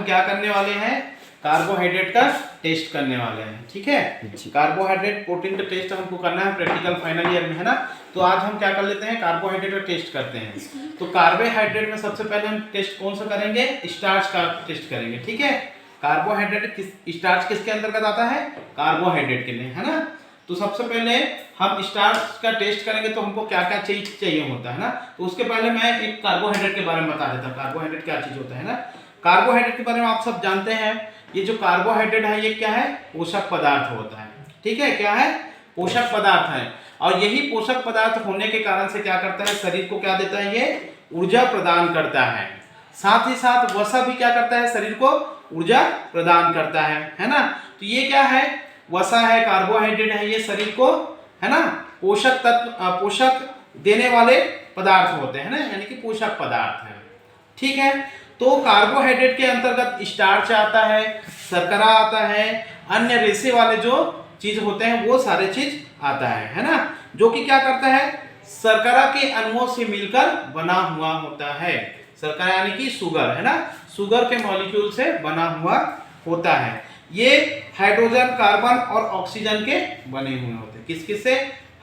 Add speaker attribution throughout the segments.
Speaker 1: हम क्या करने वाले हैं, कार्बोहाइड्रेट का टेस्ट करने वाले हैं। ठीक है, कार्बोहाइड्रेट प्रोटीन का टेस्ट हमको करना है प्रैक्टिकल फाइनल ईयर में, है ना। तो आज हम क्या कर लेते हैं, कार्बोहाइड्रेट का टेस्ट करते हैं। तो कार्बोहाइड्रेट में सबसे पहले हम टेस्ट कौन सा करेंगे, स्टार्च का टेस्ट करेंगे। ठीक है, कार्बोहाइड्रेट स्टार्च किसके अंतर्गत आता है, कार्बोहाइड्रेट के लिए, है ना। तो सबसे पहले हम स्टार्च का टेस्ट करेंगे तो हमको क्या क्या चीज चाहिए होता है ना। तो उसके पहले मैं एक कार्बोहाइड्रेट के बारे में बता देता हूँ, कार्बोहाइड्रेट क्या चीज होता है ना। कार्बोहाइड्रेट के बारे में आप सब जानते हैं, ये जो कार्बोहाइड्रेट है ये क्या है, पोषक पदार्थ होता है। ठीक है, क्या है, पोषक पदार्थ है। और यही पोषक पदार्थ होने के कारण से क्या करता है, शरीर को क्या देता है, ये ऊर्जा प्रदान करता है। साथ ही साथ वसा भी क्या करता है, शरीर को ऊर्जा प्रदान करता है ना। तो ये क्या है, वसा है, कार्बोहाइड्रेट है, ये शरीर को, है ना, पोषक तत्व, पोषक देने वाले पदार्थ होते हैं ना, यानी कि पोषक पदार्थ है। ठीक है, तो कार्बोहाइड्रेट के अंतर्गत स्टार्च आता है, शर्करा आता है, अन्य रेशे वाले जो चीज होते हैं वो सारे चीज आता है ना, जो कि क्या करता है, शर्करा के अणुओं से मिलकर बना हुआ होता है। शर्करा यानी कि शुगर, है ना, शुगर के मॉलिक्यूल से बना हुआ होता है। ये हाइड्रोजन, कार्बन और ऑक्सीजन के बने हुए होते हैं। किस किस से,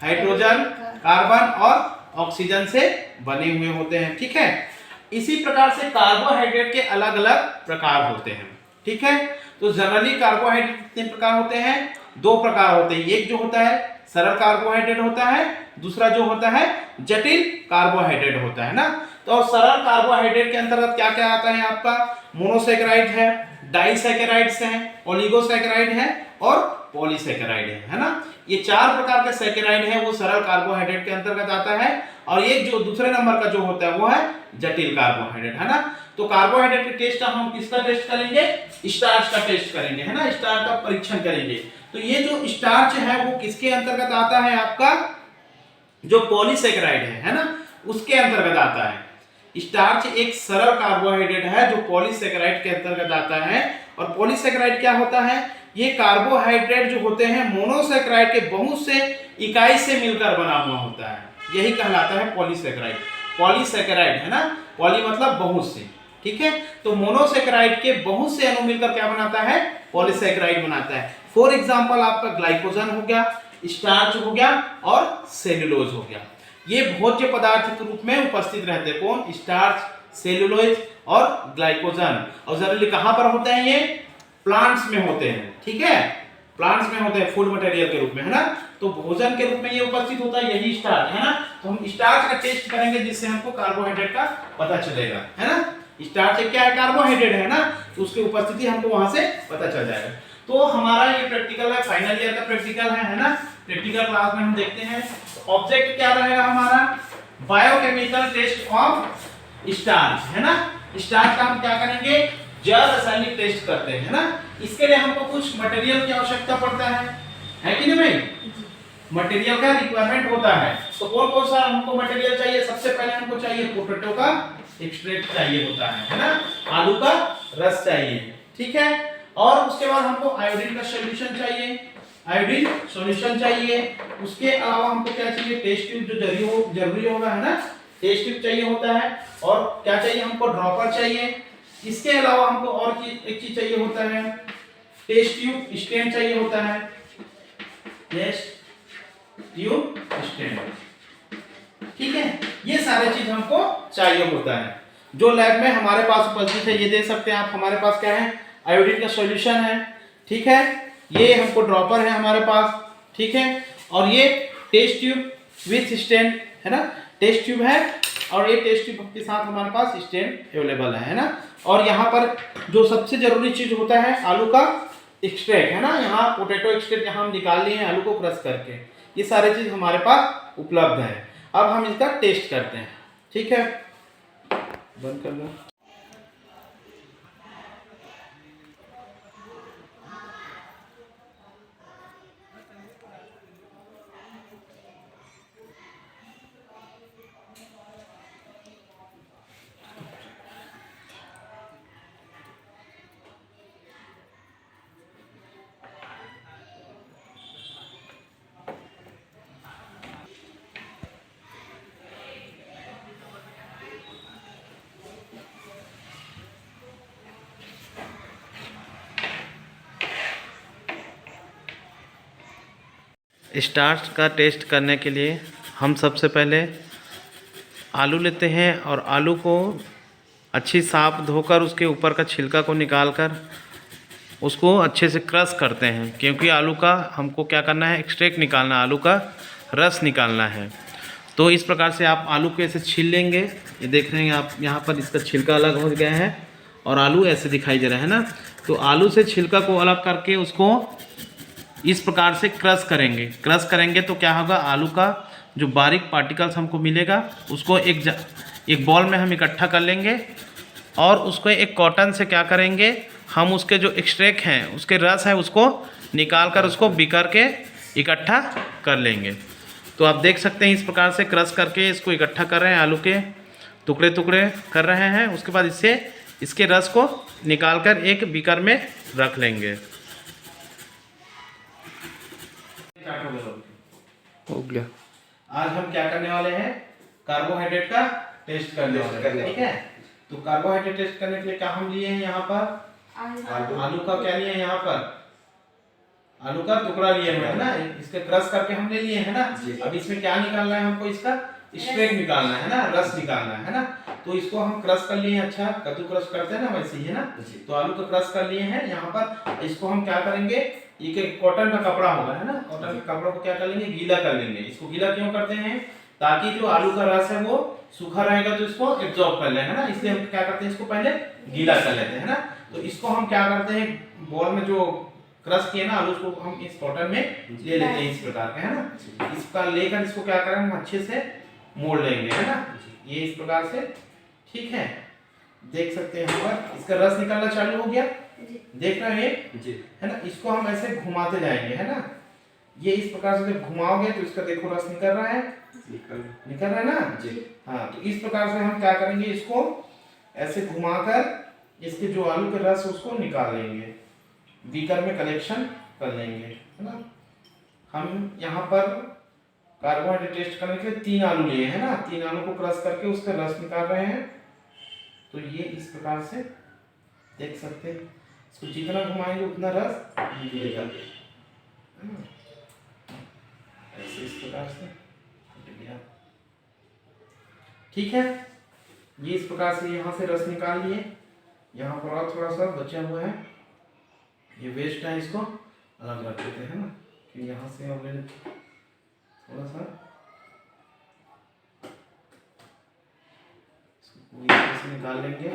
Speaker 1: हाइड्रोजन, कार्बन और ऑक्सीजन से बने हुए होते हैं। ठीक है, इसी प्रकार से कार्बोहाइड्रेट के अलग अलग प्रकार होते हैं। ठीक है, तो जनरली कार्बोहाइड्रेट कितने प्रकार होते हैं, दो प्रकार होते हैं। एक जो होता है सरल कार्बोहाइड्रेट होता है, दूसरा जो होता है जटिल कार्बोहाइड्रेट होता है ना। तो सरल कार्बोहाइड्रेट के अंतर्गत क्या क्या आता है आपका, मोनोसैकेराइड है, डाइसैकेराइड्स हैं, ओलिगोसैकेराइड है और पॉलीसैकेराइड है ना। ये चार प्रकार के सैकेराइड है, वो सरल कार्बोहाइड्रेट के अंतर्गत आता है। और एक जो दूसरे नंबर का जो होता है वो है जटिल कार्बोहाइड्रेट, है ना। तो कार्बोहाइड्रेट के टेस्ट हम किसका टेस्ट करेंगे, स्टार्च का टेस्ट करेंगे, है ना, स्टार्च का परीक्षण करेंगे। तो ये जो स्टार्च है वो किसके अंतर्गत आता है, आपका जो पॉलीसैकेराइड है ना, उसके अंतर्गत आता है। स्टार्च एक सरल कार्बोहाइड्रेट है जो पॉलीसैकेराइड के अंतर्गत आता है। और पॉलीसैकेराइड क्या होता है, ये कार्बोहाइड्रेट जो होते हैं मोनोसैकेराइड के बहुत से इकाई से मिलकर बना हुआ होता है, यही कहलाता है पॉलीसैकेराइड। पॉलीसैकेराइड, है ना, पॉली मतलब बहुत से। ठीक है, तो मोनोसैकेराइड के बहुत से अणु मिलकर क्या बनाता है, पॉलीसैकेराइड बनाता है। फॉर एग्जांपल आपका ग्लाइकोजन हो गया, स्टार्च हो गया और सेलुलोज हो गया। ये भोज्य पदार्थ के रूप में उपस्थित रहते हैं, कौन, स्टार्च, सेलुलोज और ग्लाइकोजन। और जनरली कहां पर होते हैं, ये प्लांट्स में होते हैं। ठीक है, प्लांट्स में होते हैं फूड मटेरियल के रूप में, है ना। तो भोजन के रूप में ये उपस्थित होता है, यही स्टार्च, है ना। तो हम स्टार्च का टेस्ट करेंगे जिससे हमको कार्बोहाइड्रेट का पता चलेगा, है ना। स्टार्च क्या है, कार्बोहाइड्रेट है ना, तो उसकी उपस्थिति हमको वहां से पता चल जाएगा। तो हमारा ये प्रैक्टिकल है, फाइनल ईयर का प्रैक्टिकल है ना। प्रैक्टिकल क्लास में हम देखते हैं ऑब्जेक्ट क्या रहेगा हमारा, बायोकेमिकल टेस्ट ऑफ स्टार्च, है ना। स्टार्च का हम क्या करेंगे, जैव रासायनिक टेस्ट करते हैं, है ना। इसके लिए हमको कुछ मटेरियल की आवश्यकता पड़ता है कि नहीं भाई, मटेरियल का रिक्वायरमेंट होता है। तो कौन कौन सा हमको मटेरियल चाहिए, सबसे पहले हमको चाहिए पोटैटो का एक्सट्रैक्ट चाहिए होता है ना, आलू का रस चाहिए। ठीक है, और उसके बाद हमको आयोडीन का सॉल्यूशन चाहिए, आयोडीन सॉल्यूशन चाहिए। उसके अलावा हमको क्या चाहिए, टेस्ट ट्यूब जो जरूरी होगा, है ना, टेस्ट ट्यूब चाहिए होता है। और क्या चाहिए हमको, ड्रॉपर चाहिए। इसके अलावा हमको और एक चीज चाहिए होता है, टेस्ट ट्यूब स्टैंड चाहिए होता है, टेस्ट ट्यूब स्टैंड। ठीक है, ये सारे चीज हमको चाहिए होता है, जो लैब में हमारे पास उपस्थित है। ये देख सकते हैं आप, हमारे पास क्या है, आयोडीन का सॉल्यूशन है। ठीक है, ये हमको ड्रॉपर है हमारे पास। ठीक है, और ये टेस्ट ट्यूब विथ स्टैंड, है ना, टेस्ट ट्यूब है और ये टेस्ट ट्यूब के साथ हमारे पास स्टैंड अवेलेबल है ना। और यहाँ पर जो सबसे जरूरी चीज होता है, आलू का एक्सट्रैक्ट, है ना। यहाँ पोटैटो एक्सट्रैक्ट यहाँ हम निकाल लिए हैं आलू को क्रश करके, ये सारे चीज हमारे पास उपलब्ध है। अब हम इसका टेस्ट करते हैं। ठीक है, बंद कर दो। स्टार्च का टेस्ट करने के लिए हम सबसे पहले आलू लेते हैं और आलू को अच्छी साफ धोकर उसके ऊपर का छिलका को निकाल कर उसको अच्छे से क्रश करते हैं, क्योंकि आलू का हमको क्या करना है, एक्सट्रैक्ट निकालना है, आलू का रस निकालना है। तो इस प्रकार से आप आलू को ऐसे छील लेंगे। ये देख रहे हैं आप यहाँ पर इसका छिलका अलग हो गया है और आलू ऐसे दिखाई दे रहा है ना। तो आलू से छिलका को अलग करके उसको इस प्रकार से क्रश करेंगे। क्रश करेंगे तो क्या होगा, आलू का जो बारीक पार्टिकल्स हमको मिलेगा उसको एक बॉल में हम इकट्ठा कर लेंगे और उसको एक कॉटन से क्या करेंगे, हम उसके जो एक्सट्रैक्ट हैं, उसके रस है, उसको निकाल कर उसको बिकर के इकट्ठा कर लेंगे। तो आप देख सकते हैं इस प्रकार से क्रश करके इसको इकट्ठा कर रहे हैं, आलू के टुकड़े टुकड़े कर रहे हैं। उसके बाद इसके रस को निकाल कर एक बिकर में रख लेंगे।
Speaker 2: हो गया।
Speaker 1: आज हम क्या करने वाले हैं, कार्बोहाइड्रेट का टेस्ट करने वाले हैं, ठीक है। तो कार्बोहाइड्रेट टेस्ट करने के लिए क्या हम लिए हैं, यहाँ पर आलू का क्या लिए हैं, यहाँ पर आलू का टुकड़ा लिए हुए है ना, इसके क्रश करके हमने लिए है ना। अब इसमें क्या निकालना है हमको, इसका स्ट्रेक निकालना है ना, रस निकालना है ना। तो इसको हम क्रश कर लिए हैं, अच्छा कद्दू क्रश करते हैं ना वैसे ही है ना। तो आलू को क्रश कर लिए हैं यहाँ पर। इसको हम क्या करेंगे, एक कॉटन का कपड़ा होगा है ना, कॉटन के कपड़ा को क्या कर लेंगे, गीला कर लेंगे। इसको गीला क्यों करते हैं, ताकि जो आलू का रस है वो सूखा रहेगा तो इसको एब्जॉर्ब कर लेगा ना, इसलिए हम क्या करते हैं, इसको पहले गीला कर लेते हैं ना। तो इसको हम क्या करते हैं, बॉल में जो क्रश किए ना आलू को हम इस कॉटन में ले लेते हैं, इस प्रकार का है ना। इसका लेकर इसको क्या करें, हम अच्छे से मोड़ लेंगे है ना, ये इस प्रकार से, ठीक है। देख सकते हैं यहाँ पर इसका रस निकलना चालू हो गया, देख रहे हैं है ना। इसको हम ऐसे घुमाते जाएंगे है ना, ये इस प्रकार से जब घुमाओगे तो इसका देखो रस निकल रहा है, निकल रहा है ना जी। हाँ, तो इस प्रकार से हम क्या करेंगे, इसको ऐसे घुमाकर इसके जो आलू के रस उसको निकाल लेंगे, बीकर में कलेक्शन कर लेंगे है ना। हम यहाँ पर कार्बोहाइड्रेट टेस्ट करने के लिए 3 आलू लिए है ना, 3 आलू को क्रश करके उसका रस निकाल रहे हैं। तो ये इस प्रकार से देख सकते हैं, इसको जितना घुमाएंगे उतना रस निकलेगा, ऐसे इस प्रकार से, ठीक है। ये इस प्रकार से यहाँ से रस निकाल लिए। यहाँ पर और थोड़ा सा बचा हुआ है, ये वेस्ट है, इसको अलग रख देते हैं ना, कि यहाँ से हमने थोड़ा सा पूरी तरह से निकाल लेंगे।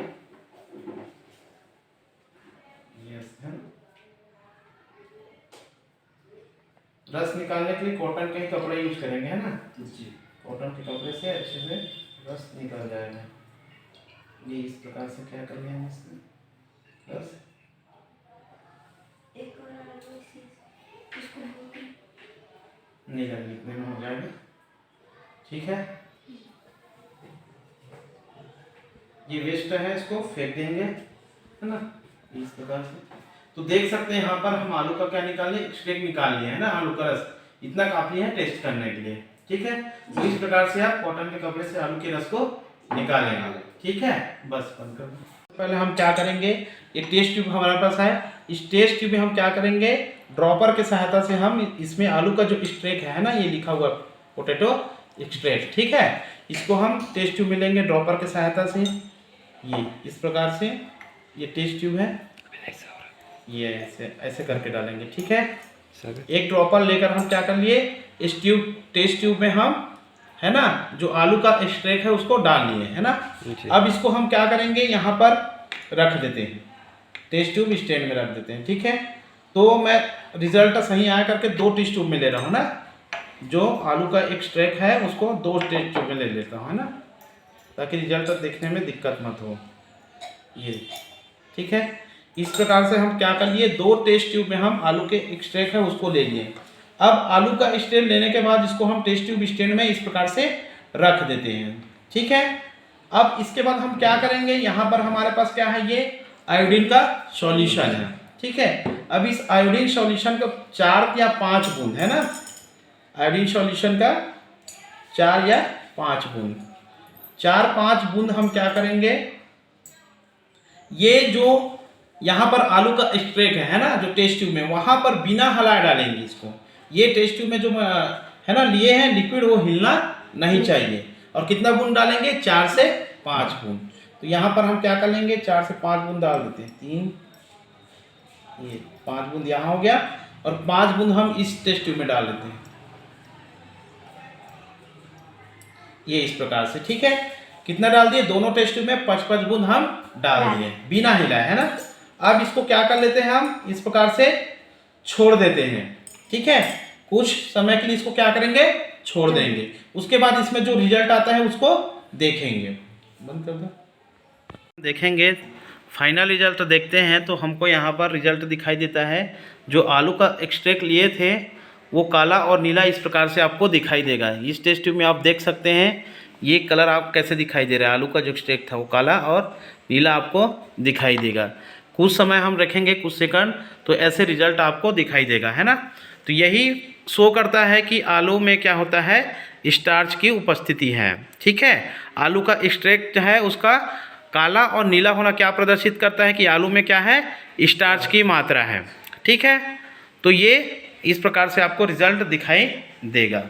Speaker 1: यस है, रस निकालने के लिए कॉटन के कपड़े यूज करेंगे है ना जी। कॉटन के कपड़े से अच्छे से रस निकल जाएगा। ये इस प्रकार से क्या करेंगे हम इसमें रस, नहीं लगेगी, इतने में हो जाएगा, ठीक है। ये वेस्ट है, इसको फेंक देंगे है ना, इस प्रकार से। तो देख सकते हैं यहाँ पर हम आलू का क्या निकाले, एक्सट्रैक्ट निकाल लिए है ना, आलू का रस इतना काफी है टेस्ट करने के लिए, ठीक है। तो इस प्रकार से आप कॉटन के कपड़े से आलू के रस को निकालेंगे, ठीक है। बस बंद कर दो। पहले हम क्या करेंगे, एक टेस्ट ट्यूब हमारे पास है, इस टेस्ट ट्यूब में हम क्या करेंगे, ड्रॉपर के सहायता से हम इसमें आलू का जो एक्सट्रैक्ट है ना, ये लिखा हुआ पोटैटो एक्सट्रैक्ट, ठीक है। इसको हम टेस्ट ट्यूब में लेंगे ड्रॉपर के सहायता से। ये इस प्रकार से ये टेस्ट ट्यूब है, ये ऐसे करके डालेंगे, ठीक है। एक ड्रॉपर लेकर हम क्या कर लिए, इस टेस्ट ट्यूब में हम है ना जो आलू का एक्सट्रैक्ट है उसको डाल लिए है ना। अब इसको हम क्या करेंगे, यहाँ पर रख देते हैं, टेस्ट ट्यूब स्टैंड में रख देते हैं, ठीक है। तो मैं रिजल्ट सही आया करके 2 टेस्ट ट्यूब में ले रहा हूँ ना, जो आलू का एक्सट्रैक्ट है उसको 2 टेस्ट ट्यूब में ले लेता हूँ है ना, ताकि रिजल्ट देखने में दिक्कत मत हो, ये ठीक है। इस प्रकार से हम क्या कर लिए, 2 टेस्ट ट्यूब में हम आलू के एक्सट्रैक्ट है उसको ले लिए। अब आलू का स्टैंड लेने के बाद इसको हम टेस्ट ट्यूब स्टैंड में इस प्रकार से रख देते हैं, ठीक है। अब इसके बाद हम क्या करेंगे, यहाँ पर हमारे पास क्या है, ये आयोडीन का सॉल्यूशन है, ठीक है। अब इस आयोडीन सॉल्यूशन का 4 या 5 बूंद है ना, आयोडीन सॉल्यूशन का 4 या 5 बूंद, 4-5 बूंद हम क्या करेंगे, ये जो यहाँ पर आलू का एक्सट्रैक्ट है ना जो टेस्ट ट्यूब में, वहां पर बिना हलाए डालेंगे इसको, ये टेस्ट ट्यूब में जो है ना लिए हैं लिक्विड, वो हिलना नहीं चाहिए। और कितना बूंद डालेंगे? 4 से 5 बूंद। तो यहाँ पर हम क्या कर लेंगे? 4 से 5 बूंद डाल देते हैं। 3, ये 5 बूंद यहाँ हो गया, और 5 बूंद हम इस टेस्ट ट्यूब में डाल देते हैं, ये इस प्रकार से। ठीक है, कितना डाल दिए? दोनों टेस्ट ट्यूब में 5-5 बूंद हम डाल दिए बिना हिलाए, है ना। अब इसको क्या कर लेते हैं? हम इस प्रकार से छोड़ देते हैं। ठीक है, कुछ समय के लिए इसको क्या करेंगे? छोड़ देंगे। उसके बाद इसमें जो रिजल्ट आता है उसको देखेंगे। बंद कर दो। देखेंगे फाइनल रिजल्ट देखते हैं। तो हमको यहाँ पर रिजल्ट दिखाई देता है। जो आलू का एक्सट्रैक्ट लिए थे वो काला और नीला इस प्रकार से आपको दिखाई देगा। इस टेस्ट ट्यूब में आप देख सकते हैं ये कलर आप कैसे दिखाई दे रहा है। आलू का जो एक्सट्रैक्ट था वो काला और नीला आपको दिखाई देगा। कुछ समय हम रखेंगे, कुछ सेकंड, तो ऐसे रिजल्ट आपको दिखाई देगा, है ना। तो यही शो करता है कि आलू में क्या होता है? स्टार्च की उपस्थिति है। ठीक है, आलू का एक्सट्रैक्ट है उसका काला और नीला होना क्या प्रदर्शित करता है कि आलू में क्या है? स्टार्च की मात्रा है। ठीक है, तो ये इस प्रकार से आपको रिजल्ट दिखाई देगा।